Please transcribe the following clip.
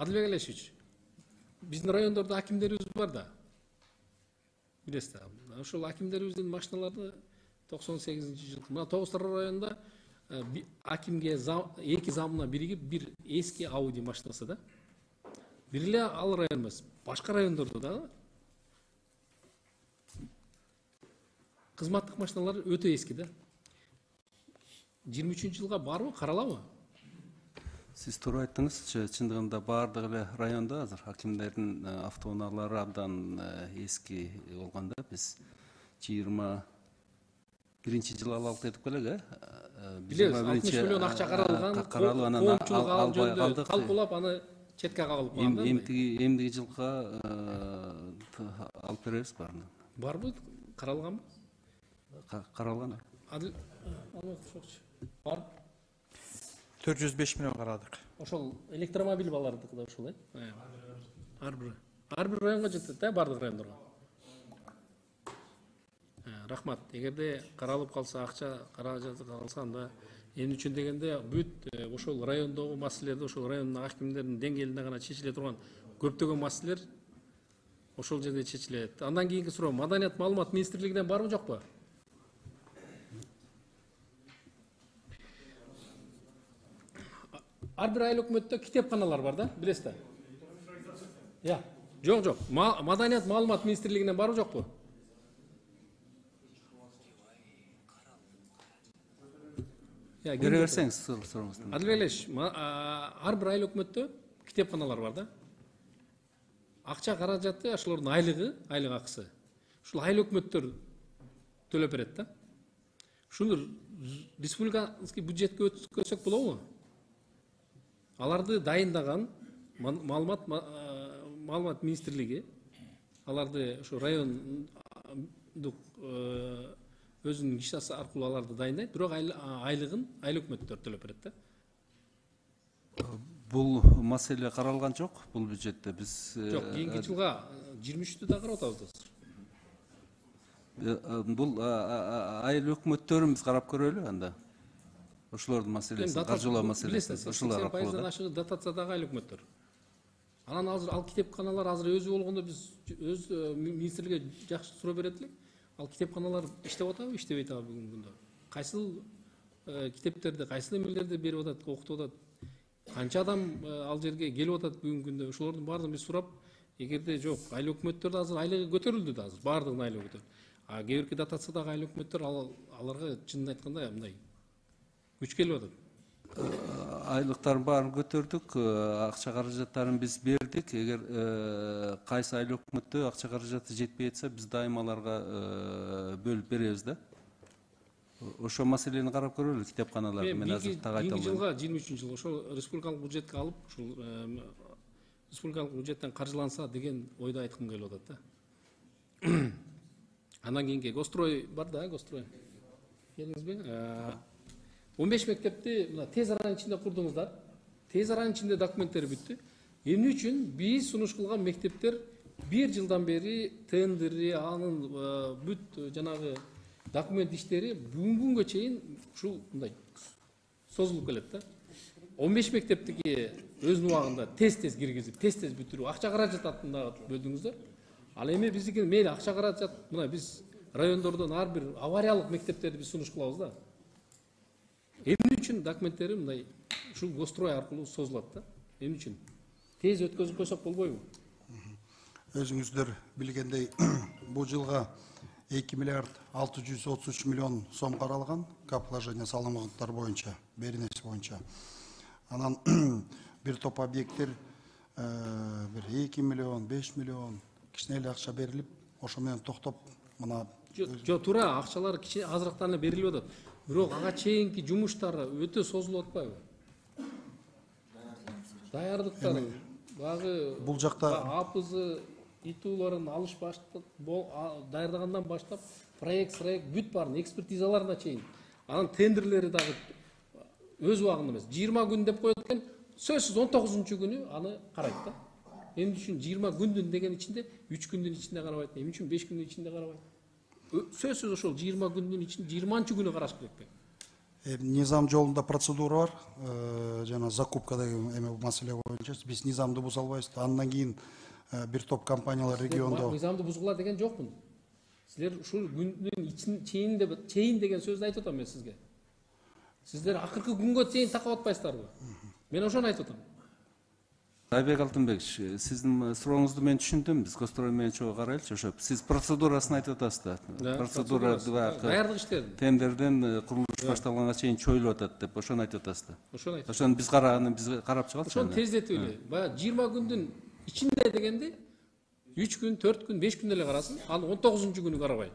Адылбек Алешевич, биздин райондордо акимдерибиз бар да. Билесиз да. Ошол акимдерибиздин машиналары 98-жылкы. Мына Тогуз-Тара районунда акимге эки замына биригип бир эски Ауди машинасы да. Бир эле ал район эмес, башка райондордо да кызматтык машиналар өтө эски да. 23-жылга барбы, каралабы? Siz turu ayttыңыз, чындыгында бардык эле районда азыр акимдердин автоунаалары абдан эски болгондо биз 21-жылы алалык дедик белег, Билебиз, 60 миллион акча каралган, коомчулук ал жөнүндө калпулап аны четке кагылып калган. Эмдиги жылга алып беребиз баарын. Барбы? Каралганбы? Каралган. Бар. 405 миллион карадык. Ошол электромобиль балардыкы да ошол, Ар бир районго жетет да, бардык райондорго. Рахмат. Эгерде каралып калса, акча каражаты калса, анда эмне үчүн дегенде бүт ошол райондогу маселелерди, ошол райондун акимдердин деңгээлинде гана чечиле турган көптөгөн маселелер ошол жерде чечилет. Андан кийинки суроо, Маданият маалымат министрлигинен барбы, жокпу? Ар бир айыл өкмөттө китепканалар бар да, билесиз да? Жок. Маданият маалымат министрлигинен барбы, жокпу? Бере берсеңиз суроңузду. Адылбек Алешевич, ар бир айыл өкмөттө китепканалар бар да. Акча каражаты, ошолордун айлык акысы. Ушул айыл өкмөттөр төлөп берет да. Шуну республиканский бюджетке өткөзсөк болобу? Аларды дайындаган маалымат министрлиги аларды ошо райондук өзүнүн кишасы аркылуу аларды дайындайт, бирок айлыгын айыл өкмөттөр төлөп берет да. Бул маселе каралган жок бул бюджетте. Биз кийинки жылга 23-тү да карап атабыз. Бул айыл өкмөттөрүн биз карап көрөлү анда. Ошолордун маселеси, каржылоо маселеси. 80% ашыгы дотациядагы айыл өкмөттөр. Анан азыр ал китепканалар азыр өзү болгондо биз өз министрликке жакшы суроо берет элек. Ал китепканалар иштеп атабы, иштебейт атабы бүгүнкү күндө? Кайсыл китептерди, кайсыл эмелерди берип атат, окутуп атат? Канча адам ал жерге келип атат бүгүнкү күндө? Ошолордун баарын биз сурап, эгерде жок, айыл өкмөттөрдө азыр айлыгы көтөрүлдү да азыр, баардыгынын айлыгы көтөрүлдү. А кээ бирки дотациядагы айыл өкмөттөр аларга чынын айтканда мындай күч келип атат. Айлыктардын баарын көтөрдүк, акча каражаттарын биз бердик. Эгер кайсы айыл өкмөттө акча каражаты жетпей жатса, биз дайыма аларга бөлүп беребиз да. Ошо маселени карап көрөлү, китепканалар. Мен азыр так айта албайм. Жылга 23-жылы ошол республикалык бюджетке алып, ушул республикалык бюджеттен каржыланса деген ойду айткым келип атат да. Андан кийинки Гострой бар да, Гострой. Келиңизби? 15 мектепти мына тез аранын ичинде курдуңуздар. Тез аранын ичинде документтери бүттү. Эмне үчүн биз сунуш кылган мектептер 1 жылдан бери тендери, анын бүт жанагы документ иштери бүгүнкү күнгө чейин ушул мындай созулуп келет да. 15 мектептики өзүнүн убагында тез киргизип, тез бүтүрүп, акча каражатында бөлдүңүздөр. Ал эми биздики мейли акча каражат, мына биз райондордон ар бир авариялык мектептерди биз сунуш кылабыз да. Эмне үчүн документтери мындай ушул Гострой аркылуу созулат да? Эмне үчүн? Тез өткөзүп койсок болбойбу? Өзүңүздөр билгендей, бул жылга 2 миллиард 633 миллион сом каралган капиталовложение салымдыктар боюнча, беренеси боюнча. Анан бир топ объекттер бир 2 миллион, 5 миллион кичине эле акча берилип, ошо менен токтоп, мына туура акчалар кичине азырыктан эле берилип атат. Бирок ага чейинки жумуштары өтө созулуп атпайбы? Даярдыктар багы бул жакта апызы итууларын алыш даярдагандан баштап проект бүт баарын экспертизаларына чейин. Анан тендерлери дагы өз убагында эмес, 20 күн деп коет экен, сөзсүз 19-күнү аны карайт да. Эмне үчүн 20 күндүн деген ичинде 3 күндүн ичинде карабайт, эмне үчүн 5 күндүн ичинде карабайт? Сөзсүз ошол 20 күндүн ичинде 20-күнү караш керек. Низам жолунда процедура бар. Жана закупкадагы эме маселе боюнча биз низамды буза албайбыз. Андан кийин бир топ компаниялар региондо мыйзамды бузгула деген жокмун. Силер ушул күндүн чейин деген сөздү айтып атам мен сизге. Сиздер акыркы күнгө чейин такап атпайсыздарбы? Мен ошону айтып атам. Айбек Алтынбекович, сиздин сурооңузду мен түшүндүм. Биз Гострой менен чогуу карайлычы. Ошо сиз процедурасын айтып атасыз да. Процедура даярдык иштери. тендерден курулуш башталганга чейин чоюлуп атат деп ошону айтып атасыз да. Ошону айтып. Ошону биз карап чыгалычы. Ошону тездетип эле. Баягы 20 күндүн ичинде дегенде 3 күн, 4 күн, 5 күн эле карасын, анын 19-күнү карабай.